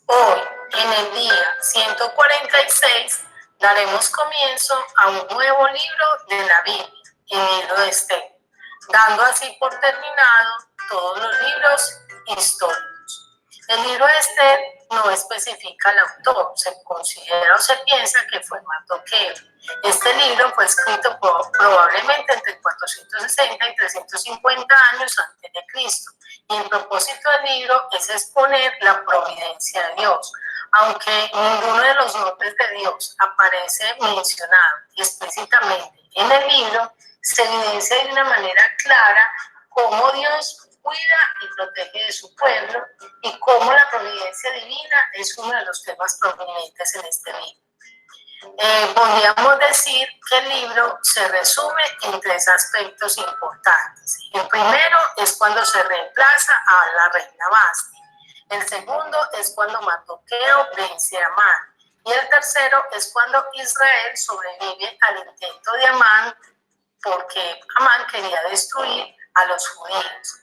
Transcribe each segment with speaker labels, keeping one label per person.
Speaker 1: Hoy, en el día 146, daremos comienzo a un nuevo libro de la Biblia, el libro de Esther, dando así por terminado todos los libros históricos. El libro de Esther no especifica al autor, se considera o se piensa que fue Mardoqueo. Este libro fue escrito probablemente entre 460 y 350 años antes de Cristo, y el propósito del libro es exponer la providencia de Dios. Aunque ninguno de los nombres de Dios aparece mencionado explícitamente en el libro, se evidencia de una manera clara cómo Dios cuida y protege de su pueblo y cómo la providencia divina es uno de los temas prominentes en este libro. Podríamos decir que el libro se resume en tres aspectos importantes. El primero es cuando se reemplaza a la reina Vasti. El segundo es cuando Mardoqueo vence a Amán. Y el tercero es cuando Israel sobrevive al intento de Amán, porque Amán quería destruir a los judíos.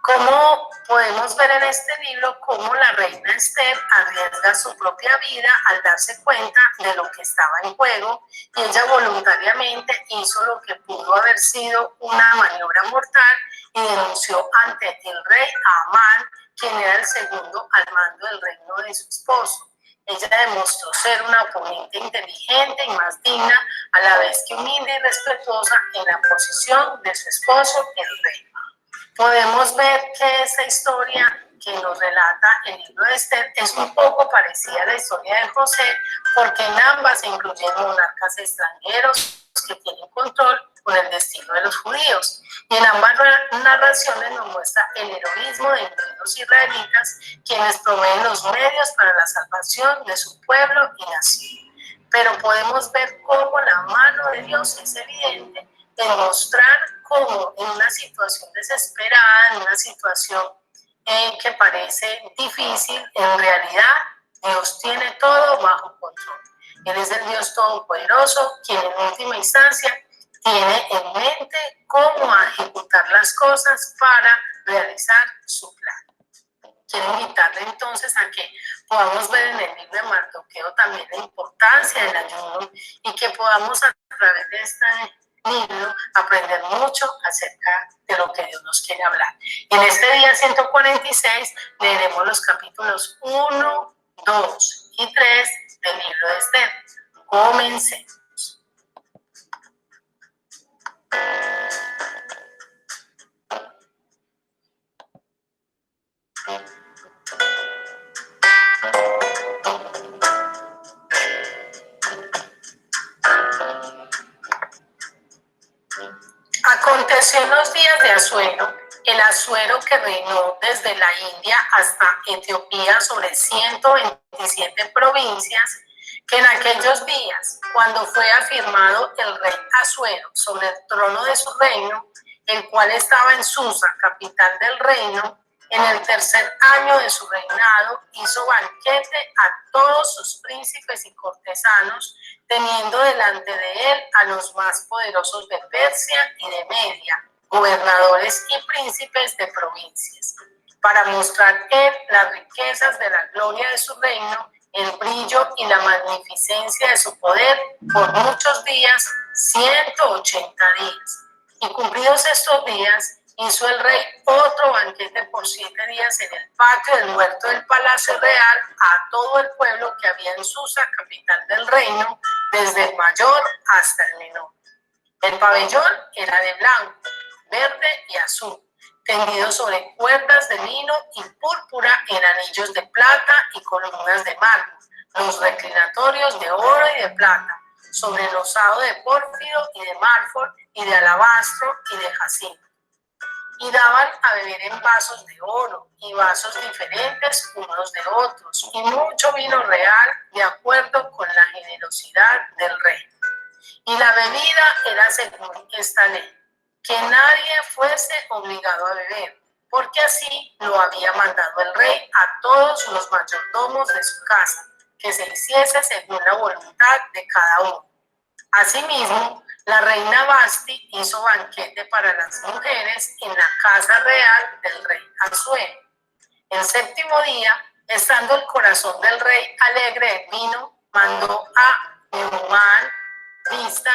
Speaker 1: Como podemos ver en este libro, cómo la reina Esther arriesga su propia vida al darse cuenta de lo que estaba en juego, y ella voluntariamente hizo lo que pudo haber sido una maniobra mortal y denunció ante el rey a Amán, quien era el segundo al mando del reino de su esposo. Ella demostró ser una oponente inteligente y más digna, a la vez que humilde y respetuosa en la posición de su esposo, el rey. Podemos ver que esta historia que nos relata el libro de Esther es un poco parecida a la historia de José, porque en ambas se incluyen monarcas extranjeros que tienen control con el destino de los judíos. Y en ambas narraciones nos muestra el heroísmo de los israelitas, quienes proveen los medios para la salvación de su pueblo y nación. Pero podemos ver cómo la mano de Dios es evidente en mostrar cómo en una situación desesperada, en una situación que parece difícil, en realidad Dios tiene todo bajo control. Él es el Dios todopoderoso, quien en última instancia tiene en mente cómo ejecutar las cosas para realizar su plan. Quiero invitarle entonces a que podamos ver en el libro de Mardoqueo también la importancia del ayuno, y que podamos a través de este libro aprender mucho acerca de lo que Dios nos quiere hablar. En este día 146 leeremos los capítulos 1, 2 y 3 del libro de Esther. Comencemos. Aconteció en los días de Asuero, el Asuero que reinó desde la India hasta Etiopía sobre 127 provincias, que en aquellos días, cuando fue afirmado el rey Asuero sobre el trono de su reino, el cual estaba en Susa, capital del reino, en el tercer año de su reinado, hizo banquete a todos sus príncipes y cortesanos, teniendo delante de él a los más poderosos de Persia y de Media, gobernadores y príncipes de provincias, para mostrar él las riquezas de la gloria de su reino, el brillo y la magnificencia de su poder por muchos días, 180 días. Y cumplidos estos días, hizo el rey otro banquete por 7 días en el patio del huerto del palacio real a todo el pueblo que había en Susa, capital del reino, desde el mayor hasta el menor. El pabellón era de blanco, verde y azul, tendido sobre cuerdas de lino y púrpura en anillos de plata y columnas de mármol, los reclinatorios de oro y de plata, sobre el losado de pórfido y de mármol y de alabastro y de jacinto. Y daban a beber en vasos de oro y vasos diferentes unos de otros, y mucho vino real de acuerdo con la generosidad del rey. Y la bebida era según esta ley, que nadie fuese obligado a beber, porque así lo había mandado el rey a todos los mayordomos de su casa, que se hiciese según la voluntad de cada uno. Asimismo, la reina Vasti hizo banquete para las mujeres en la casa real del rey Asuero. El séptimo día Estando el corazón del rey alegre de vino, mandó a Memumán, Vista,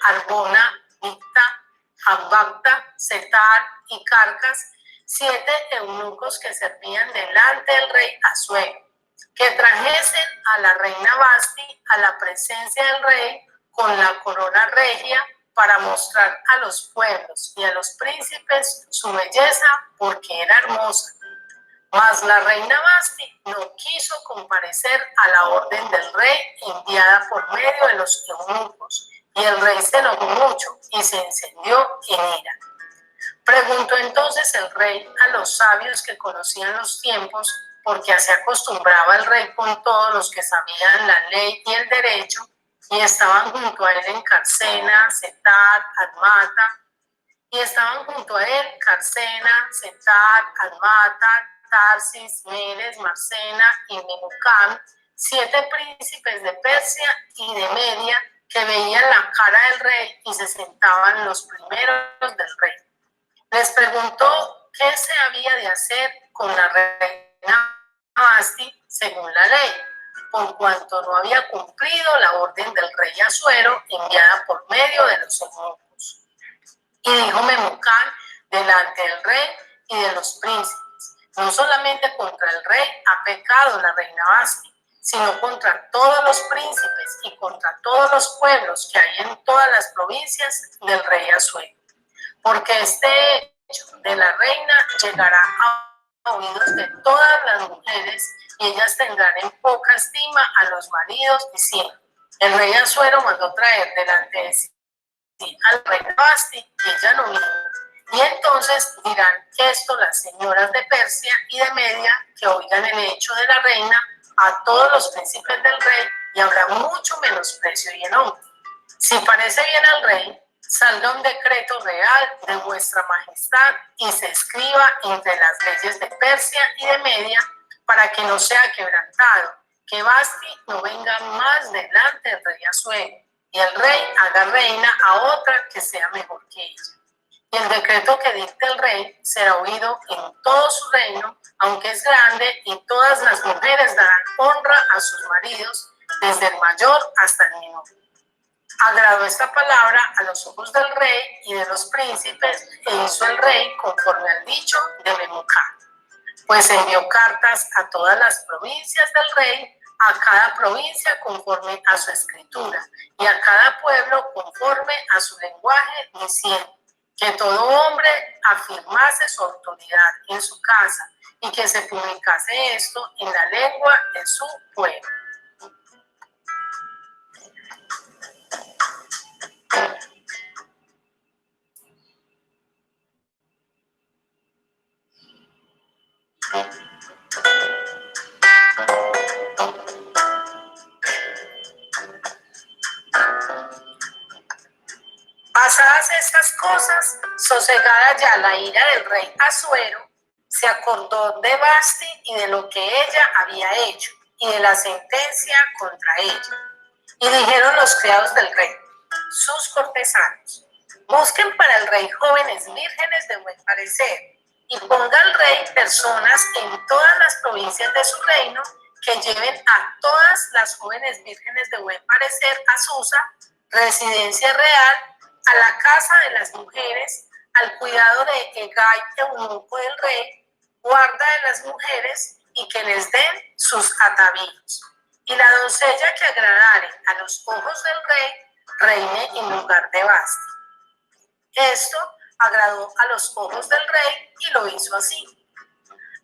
Speaker 1: Arbona, Victa, Ambacta, Setar y Carcas, 7 eunucos que servían delante del rey Asuero, que trajesen a la reina Vasti a la presencia del rey con la corona regia para mostrar a los pueblos y a los príncipes su belleza, porque era hermosa. Mas la reina Vasti no quiso comparecer a la orden del rey enviada por medio de los eunucos, y el rey se enojó mucho y se encendió en ira. Preguntó entonces el rey a los sabios que conocían los tiempos, porque así acostumbraba el rey con todos los que sabían la ley y el derecho, y estaban junto a él en Carcena, Setar, Admata, Tarsis, Medes, Marcena y Memucán, 7 príncipes de Persia y de Media, que veían la cara del rey y se sentaban los primeros del rey. Les preguntó qué se había de hacer con la reina Vasti según la ley, por cuanto no había cumplido la orden del rey Asuero enviada por medio de los eunucos. Y dijo Memucán delante del rey y de los príncipes: no solamente contra el rey ha pecado la reina Vasti, sino contra todos los príncipes y contra todos los pueblos que hay en todas las provincias del rey Asuero. Porque este hecho de la reina llegará a oídos de todas las mujeres, y ellas tendrán en poca estima a los maridos, diciendo: el rey Asuero mandó traer delante de sí al rey Vasti, y ella no vino. Y entonces dirán esto las señoras de Persia y de Media, que oigan el hecho de la reina, a todos los príncipes del rey, y habrá mucho menosprecio y enojo. Si parece bien al rey, salga un decreto real de vuestra majestad y se escriba entre las leyes de Persia y de Media, para que no sea quebrantado, que Vasti no venga más delante del rey Asuero, y el rey haga reina a otra que sea mejor que ella. Y el decreto que dicte el rey será oído en todo su reino, aunque es grande, y todas las mujeres darán honra a sus maridos, desde el mayor hasta el menor. Agradó esta palabra a los ojos del rey y de los príncipes, e hizo el rey conforme al dicho de Memucán. Pues envió cartas a todas las provincias del rey, a cada provincia conforme a su escritura, y a cada pueblo conforme a su lenguaje, diciendo que todo hombre afirmase su autoridad en su casa, y que se publicase esto en la lengua de su pueblo. Pasadas estas cosas, sosegada ya la ira del rey Asuero, se acordó de Vasti y de lo que ella había hecho, y de la sentencia contra ella. Y dijeron los criados del rey, sus cortesanos: busquen para el rey jóvenes vírgenes de buen parecer, y ponga al rey personas en todas las provincias de su reino, que lleven a todas las jóvenes vírgenes de buen parecer a Susa, residencia real, a la casa de las mujeres, al cuidado de Hegai, eunuco del rey, guarda de las mujeres, y que les den sus atavíos. Y la doncella que agradare a los ojos del rey, reine en lugar de Vasti. Esto agradó a los ojos del rey, y lo hizo así.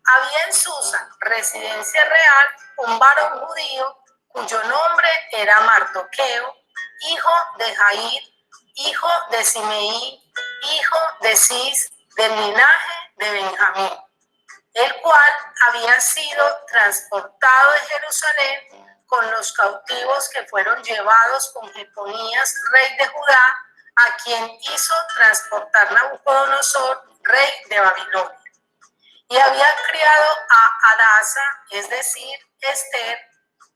Speaker 1: Había en Susa, residencia real, un varón judío, cuyo nombre era Mardoqueo, hijo de Jair, hijo de Simeí, hijo de Cis, del linaje de Benjamín, el cual había sido transportado de Jerusalén con los cautivos que fueron llevados con Jeconías, rey de Judá, a quien hizo transportar Nabucodonosor, rey de Babilonia. Y había criado a Hadasa, es decir, Esther,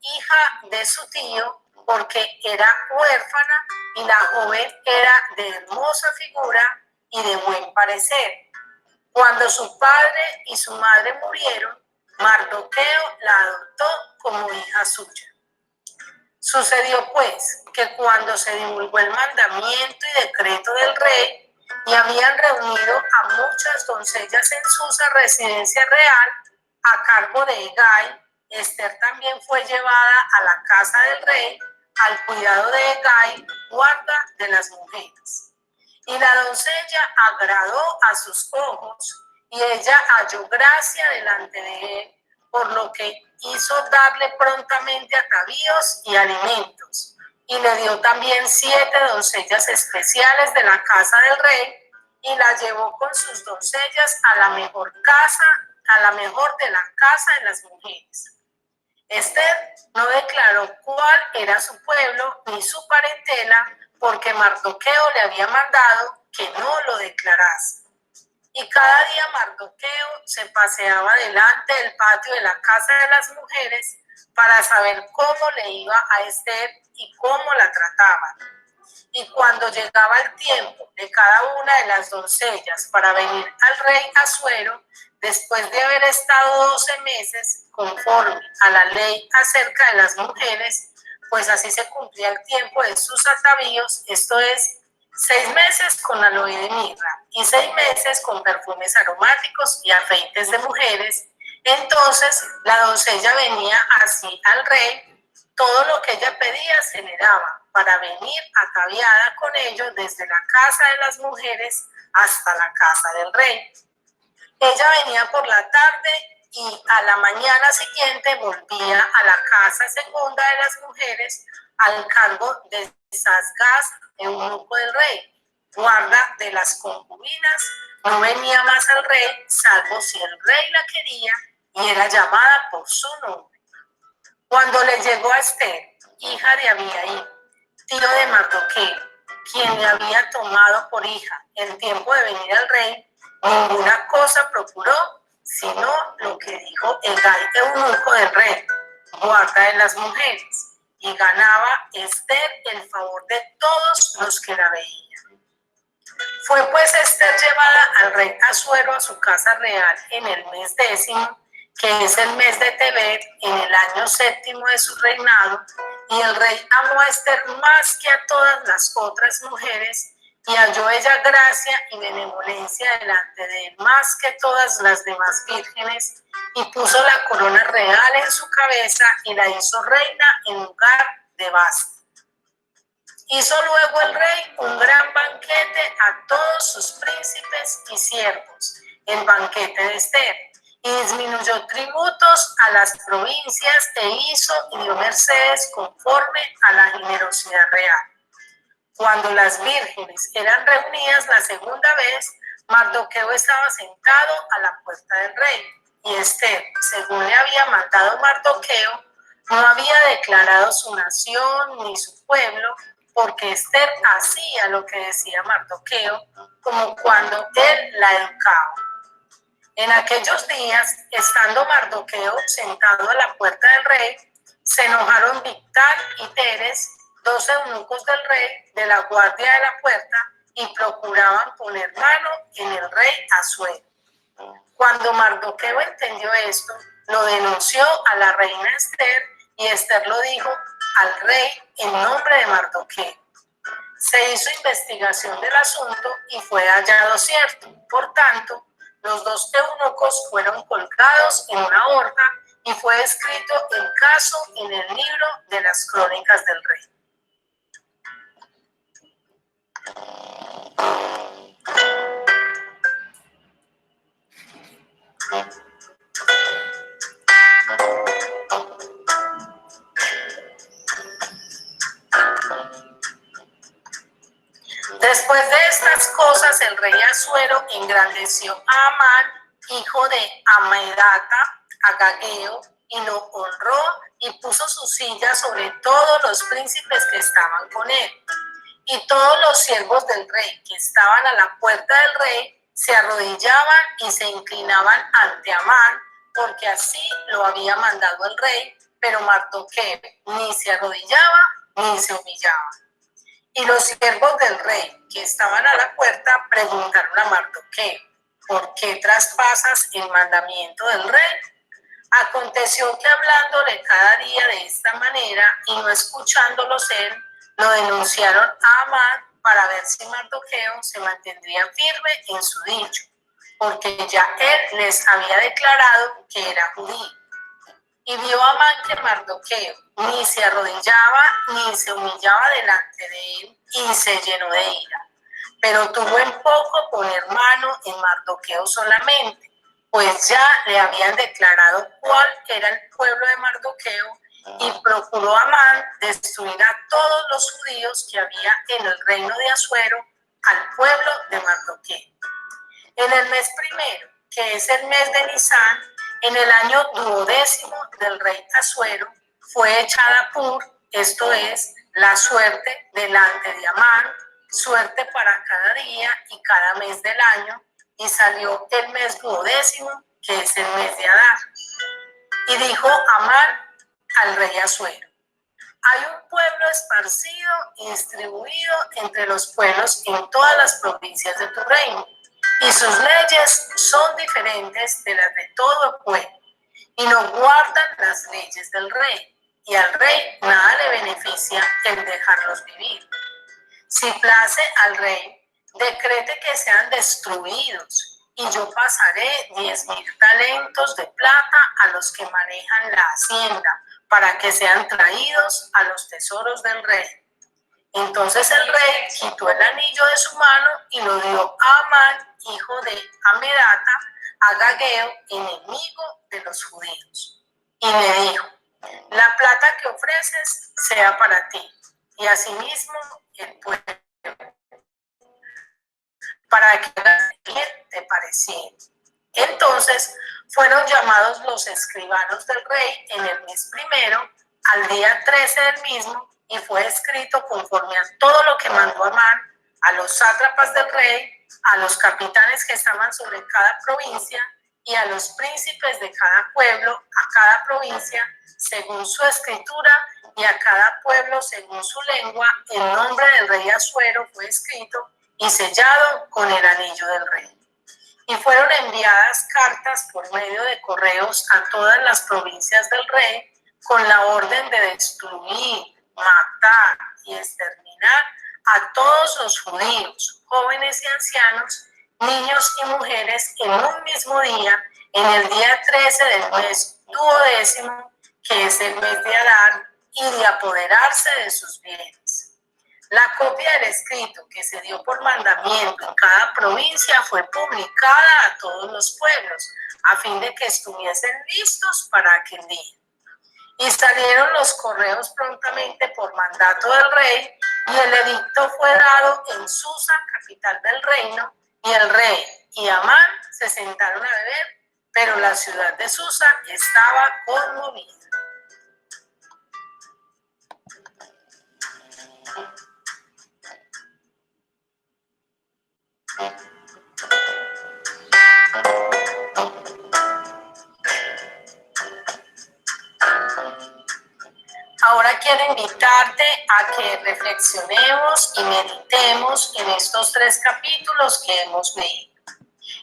Speaker 1: hija de su tío, porque era huérfana, y la joven era de hermosa figura y de buen parecer. Cuando su padre y su madre murieron, Mardoqueo la adoptó como hija suya. Sucedió pues que cuando se divulgó el mandamiento y decreto del rey y habían reunido a muchas doncellas en Susa, residencia real, a cargo de Hegai, Ester también fue llevada a la casa del rey al cuidado de Hegai, guarda de las mujeres. Y la doncella agradó a sus ojos y ella halló gracia delante de él, por lo que hizo darle prontamente atavíos y alimentos. Y le dio también 7 doncellas especiales de la casa del rey y la llevó con sus doncellas a la mejor casa, a la mejor de la casa de las mujeres. Ester no declaró cuál era su pueblo ni su parentela, porque Mardoqueo le había mandado que no lo declarase. Y cada día Mardoqueo se paseaba delante del patio de la casa de las mujeres para saber cómo le iba a Ester y cómo la trataban. Y cuando llegaba el tiempo de cada una de las doncellas para venir al rey Asuero, después de haber estado 12 meses conforme a la ley acerca de las mujeres, pues así se cumplía el tiempo de sus atavíos, esto es, 6 meses con aloe de mirra y 6 meses con perfumes aromáticos y aceites de mujeres. Entonces la doncella venía así al rey, todo lo que ella pedía se le daba, para venir ataviada con ellos desde la casa de las mujeres hasta la casa del rey. Ella venía por la tarde y a la mañana siguiente volvía a la casa segunda de las mujeres al cargo de Sasgaz, eunuco del rey, guarda de las concubinas. No venía más al rey, salvo si el rey la quería y era llamada por su nombre. Cuando le llegó a Ester, hija de Abihail, tío de Mardoqueo, quien le había tomado por hija en tiempo de venir al rey, ninguna cosa procuró, sino lo que dijo Hegai, eunuco del rey, guarda de las mujeres, y ganaba Ester el favor de todos los que la veían. Fue pues Ester llevada al rey Asuero a su casa real en el mes 10º, que es el mes de Tebet, en el año 7º de su reinado, y el rey amó a Ester más que a todas las otras mujeres, y halló ella gracia y benevolencia delante de él más que todas las demás vírgenes, y puso la corona real en su cabeza y la hizo reina en lugar de Basta. Hizo luego el rey un gran banquete a todos sus príncipes y siervos, el banquete de Ester, y disminuyó tributos a las provincias e hizo y dio mercedes conforme a la generosidad real. Cuando las vírgenes eran reunidas la segunda vez, Mardoqueo estaba sentado a la puerta del rey, y Ester, según le había mandado Mardoqueo, no había declarado su nación ni su pueblo, porque Ester hacía lo que decía Mardoqueo, como cuando él la educaba. En aquellos días, estando Mardoqueo sentado a la puerta del rey, se enojaron Bigtán y Teres, 2 eunucos del rey, de la guardia de la puerta, y procuraban poner mano en el rey Asuero. Cuando Mardoqueo entendió esto, lo denunció a la reina Ester, y Ester lo dijo al rey en nombre de Mardoqueo. Se hizo investigación del asunto y fue hallado cierto. Por tanto, los 2 eunucos fueron colgados en una horca y fue escrito el caso en el libro de las crónicas del rey. Después de estas cosas, el rey Asuero engrandeció a Amán, hijo de Amedata, Agageo, y lo honró y puso su silla sobre todos los príncipes que estaban con él. Y todos los siervos del rey que estaban a la puerta del rey se arrodillaban y se inclinaban ante Amán, porque así lo había mandado el rey, pero Mardoqueo ni se arrodillaba ni se humillaba. Y los siervos del rey que estaban a la puerta preguntaron a Mardoqueo: ¿por qué traspasas el mandamiento del rey? Aconteció que hablándole cada día de esta manera y no escuchándolos él, lo denunciaron a Amán para ver si Mardoqueo se mantendría firme en su dicho, porque ya él les había declarado que era judío. Y vio Amán que Mardoqueo ni se arrodillaba ni se humillaba delante de él, y se llenó de ira. Pero tuvo en poco poner mano en Mardoqueo solamente, pues ya le habían declarado cuál era el pueblo de Mardoqueo, y procuró Amán destruir a todos los judíos que había en el reino de Asuero, al pueblo de Mardoqueo. En el mes primero, que es el mes de Nisán, en el año 12 del rey Asuero, fue echada Pur, esto es, la suerte delante de Amán, suerte para cada día y cada mes del año, y salió el mes 12, que es el mes de Adar. Y dijo Amán al rey Asuero: hay un pueblo esparcido y distribuido entre los pueblos en todas las provincias de tu reino, y sus leyes son diferentes de las de todo el pueblo, y no guardan las leyes del rey, y al rey nada le beneficia el dejarlos vivir. Si place al rey, decrete que sean destruidos, y yo pasaré 10,000 talentos de plata a los que manejan la hacienda, para que sean traídos a los tesoros del rey. Entonces el rey quitó el anillo de su mano y lo dio a Amán, hijo de Amedata, agageo, enemigo de los judíos. Y le dijo: la plata que ofreces sea para ti, y asimismo el pueblo, para que hagas bien te pareciera. Entonces fueron llamados los escribanos del rey en el mes primero, al día 13 del mismo, y fue escrito conforme a todo lo que mandó Amán a los sátrapas del rey, a los capitanes que estaban sobre cada provincia, y a los príncipes de cada pueblo, a cada provincia, según su escritura, y a cada pueblo según su lengua. El nombre del rey Asuero fue escrito y sellado con el anillo del rey. Y fueron enviadas cartas por medio de correos a todas las provincias del rey, con la orden de destruir, matar y exterminar a todos los judíos, jóvenes y ancianos, niños y mujeres, en un mismo día, en el día 13 del mes 12, que es el mes de Adar, y de apoderarse de sus bienes. La copia del escrito que se dio por mandamiento en cada provincia fue publicada a todos los pueblos, a fin de que estuviesen listos para aquel día. Y salieron los correos prontamente por mandato del rey, y el edicto fue dado en Susa, capital del reino, y el rey y Amán se sentaron a beber, pero la ciudad de Susa estaba conmovida. Ahora quiero invitarte a que reflexionemos y meditemos en estos 3 capítulos que hemos leído.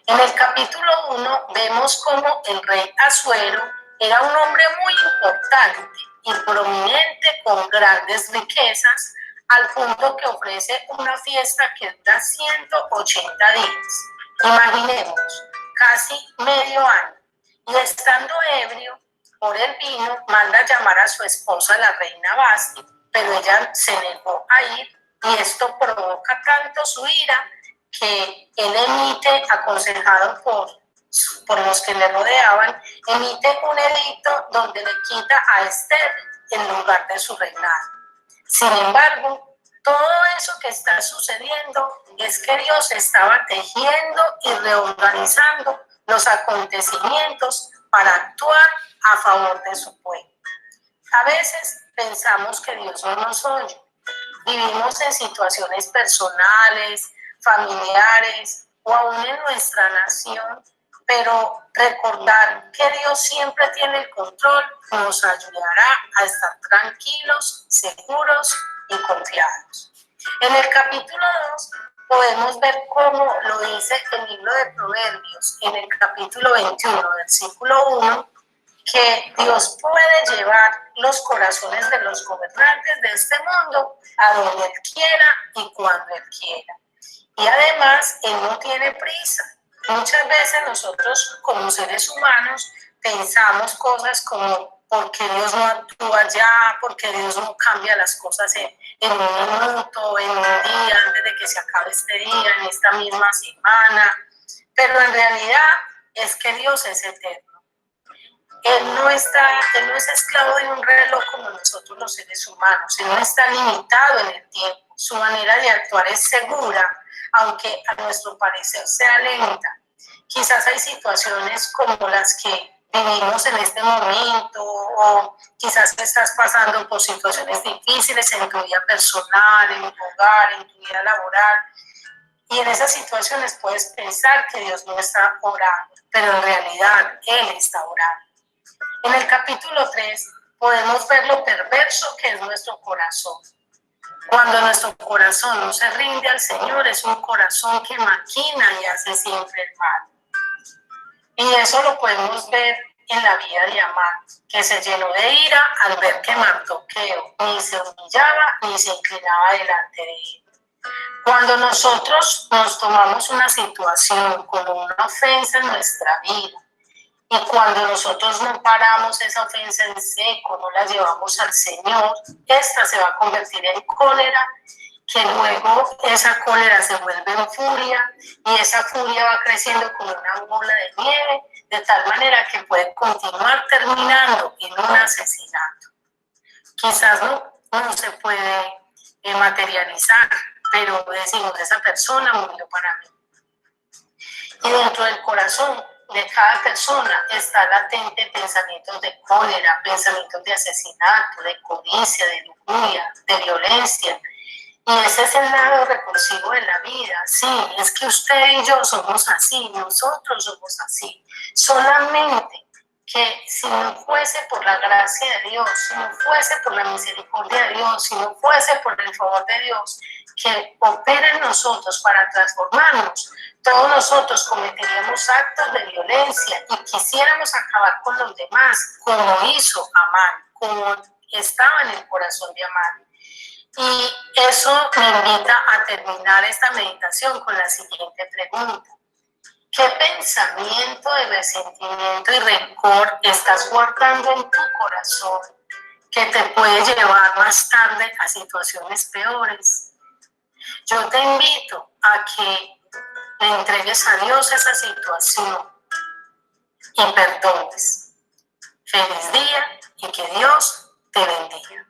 Speaker 1: En el capítulo 1 vemos cómo el rey Asuero era un hombre muy importante y prominente, con grandes riquezas, al punto que ofrece una fiesta que dura 180 días. Imaginemos, casi medio año. Y estando ebrio por el vino, manda llamar a su esposa, la reina Basti, pero ella se negó a ir, y esto provoca tanto su ira que él emite, aconsejado por los que le rodeaban, emite un edicto donde le quita a Esther el lugar de su reinado. Sin embargo, todo eso que está sucediendo es que Dios estaba tejiendo y reorganizando los acontecimientos para actuar a favor de su pueblo. A veces pensamos que Dios no nos oye. Vivimos en situaciones personales, familiares o aún en nuestra nación, pero recordar que Dios siempre tiene el control nos ayudará a estar tranquilos, seguros y confiados. En el capítulo 2 podemos ver cómo lo dice el libro de Proverbios en el capítulo 21, versículo 1, que Dios puede llevar los corazones de los gobernantes de este mundo a donde Él quiera y cuando Él quiera. Y además, Él no tiene prisa. Muchas veces nosotros como seres humanos pensamos cosas como ¿por qué Dios no actúa ya? ¿Por qué Dios no cambia las cosas en un minuto, en un día, antes de que se acabe este día, en esta misma semana? Pero en realidad es que Dios es eterno. Él no es esclavo de un reloj como nosotros los seres humanos. Él no está limitado en el tiempo. Su manera de actuar es segura, aunque a nuestro parecer sea lenta. Quizás hay situaciones como las que vivimos en este momento, o quizás estás pasando por situaciones difíciles en tu vida personal, en tu hogar, en tu vida laboral. Y en esas situaciones puedes pensar que Dios no está orando, pero en realidad Él está orando. En el capítulo 3 podemos ver lo perverso que es nuestro corazón. Cuando nuestro corazón no se rinde al Señor, es un corazón que maquina y hace siempre el mal. Y eso lo podemos ver en la vida de Amán, que se llenó de ira al ver que Mardoqueo ni se humillaba ni se inclinaba delante de él. Cuando nosotros nos tomamos una situación como una ofensa en nuestra vida, y cuando nosotros no paramos esa ofensa en seco, no la llevamos al Señor, esta se va a convertir en cólera, que luego esa cólera se vuelve en furia y esa furia va creciendo como una bola de nieve, de tal manera que puede continuar terminando en un asesinato. Quizás no se puede materializar, pero decimos, esa persona murió para mí. Y dentro del corazón de cada persona está latente pensamientos de cólera, pensamientos de asesinato, de codicia, de lujuria, de violencia. Y ese es el lado repulsivo de la vida. Sí, es que usted y yo somos así, nosotros somos así. Solamente que si no fuese por la gracia de Dios, si no fuese por la misericordia de Dios, si no fuese por el favor de Dios que opera en nosotros para transformarnos, todos nosotros cometeríamos actos de violencia y quisiéramos acabar con los demás, como hizo Amán, como estaba en el corazón de Amán. Y eso me invita a terminar esta meditación con la siguiente pregunta. ¿Qué pensamiento de resentimiento y rencor estás guardando en tu corazón que te puede llevar más tarde a situaciones peores? Yo te invito a que le entregues a Dios esa situación y perdones. Feliz día y que Dios te bendiga.